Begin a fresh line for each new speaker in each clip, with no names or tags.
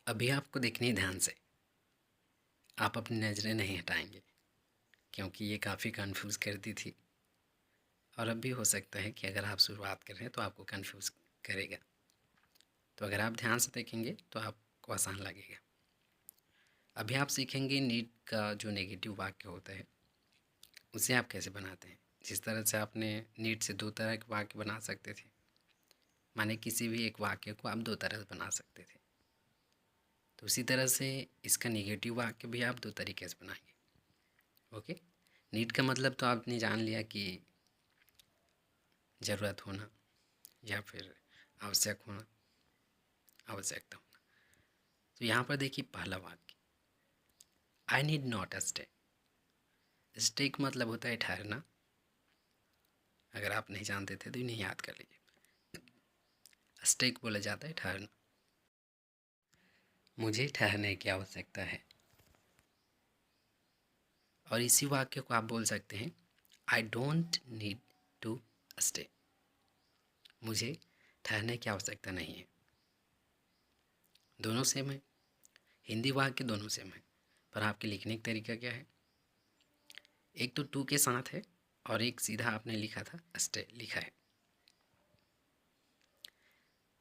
अभी आपको देखनी है ध्यान से, आप अपनी नज़रें नहीं हटाएंगे क्योंकि ये काफ़ी कंफ्यूज करती थी और अब भी हो सकता है कि अगर आप शुरुआत कर रहे हैं तो आपको कंफ्यूज करेगा। तो अगर आप ध्यान से देखेंगे तो आपको आसान लगेगा। अभी आप सीखेंगे नीट का जो नेगेटिव वाक्य होता है उसे आप कैसे बनाते हैं। जिस तरह से आपने नीट से दो तरह के वाक्य बना सकते थे, माने किसी भी एक वाक्य को आप दो तरह से बना सकते थे, तो उसी तरह से इसका नेगेटिव वाक्य भी आप दो तरीके से बनाएंगे। ओके, नीड का मतलब तो आपने जान लिया कि ज़रूरत होना या फिर आवश्यक होना, आवश्यकता होना। तो यहाँ पर देखिए पहला वाक्य, आई need not a stay. Stay का मतलब होता है ठहरना। अगर आप नहीं जानते थे तो इन्हें याद कर लीजिए। स्टे को बोला जाता है ठहरना। मुझे ठहरने की आवश्यकता है। और इसी वाक्य को आप बोल सकते हैं, I don't need to stay. मुझे ठहरने की आवश्यकता नहीं है। दोनों सेम है, हिंदी वाक्य दोनों सेम है, पर आपके लिखने का तरीका क्या है। एक तो टू के साथ है और एक सीधा आपने लिखा था स्टे लिखा है।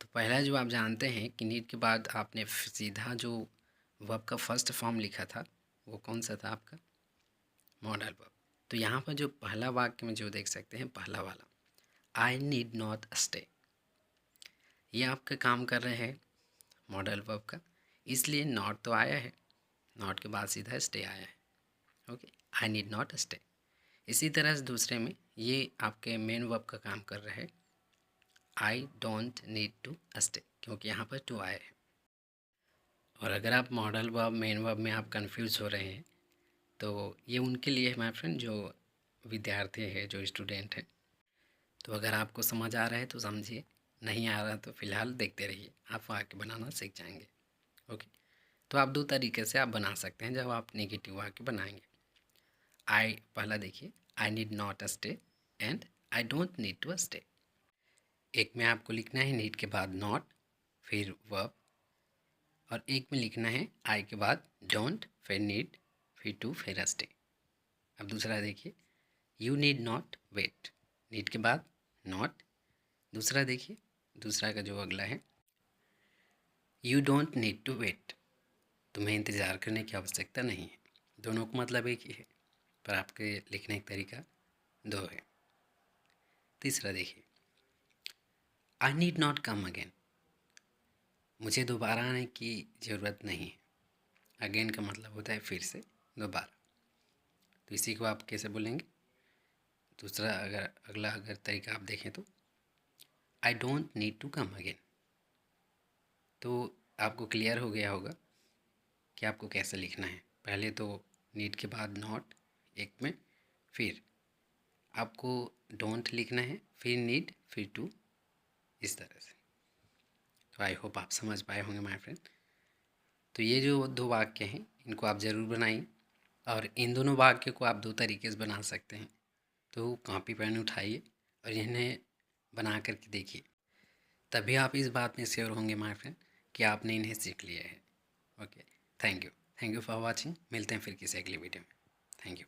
तो पहला जो आप जानते हैं कि नीड के बाद आपने सीधा जो वर्ब का फर्स्ट फॉर्म लिखा था वो कौन सा था आपका, मॉडल वर्ब। तो यहाँ पर जो पहला वाक्य में जो देख सकते हैं, पहला वाला आई नीड नॉट स्टे, ये आपका काम कर रहे हैं मॉडल वर्ब का, इसलिए नॉट तो आया है, नॉट के बाद सीधा स्टे आया है। Okay, I need not stay. इसी तरह से दूसरे में ये आपके मेन वर्ब का काम कर रहे हैं, I don't need to stay, क्योंकि यहाँ पर टू आया है। और अगर आप मॉडल वर्ब मेन वर्ब में आप कंफ्यूज हो रहे हैं तो ये उनके लिए है माय फ्रेंड, जो विद्यार्थी है, जो स्टूडेंट है। तो अगर आपको समझ आ रहा है तो समझिए, नहीं आ रहा तो फ़िलहाल देखते रहिए, आप वाक्य बनाना सीख जाएंगे। ओके, तो आप दो तरीके से आप बना सकते हैं जब आप नेगेटिव वाक्य बनाएंगे। आई पहला देखिए, I need not stay and I don't need to stay. एक में आपको लिखना है नीड के बाद नॉट फिर वर्ब, और एक में लिखना है आई के बाद डोंट फिर नीड फिर टू फिर स्टे। अब दूसरा देखिए, you need not wait, need के बाद नॉट। दूसरा देखिए, दूसरा का जो अगला है, you don't need to wait, तुम्हें इंतज़ार करने की आवश्यकता नहीं है। दोनों का मतलब एक ही है, पर आपके लिखने का तरीका दो है। तीसरा देखिए, I need not come again, मुझे दोबारा आने की ज़रूरत नहीं है। अगेन का मतलब होता है फिर से, दोबारा। तो इसी को आप कैसे बोलेंगे, दूसरा अगर अगला अगर तरीका आप देखें तो, I don't need to come again. तो आपको क्लियर हो गया होगा कि आपको कैसे लिखना है। पहले तो नीड के बाद नॉट एक में, फिर आपको डोंट लिखना है, फिर नीड फिर टू, इस तरह से। तो आई होप आप समझ पाए होंगे माय फ्रेंड। तो ये जो दो वाक्य हैं इनको आप ज़रूर बनाइए, और इन दोनों वाक्य को आप दो तरीके से बना सकते हैं। तो कॉपी पेन उठाइए और इन्हें बना करके देखिए, तभी आप इस बात में श्योर होंगे माय फ्रेंड कि आपने इन्हें सीख लिया है। Okay, thank you for watching. मिलते हैं फिर किसी अगली वीडियो में। Thank you.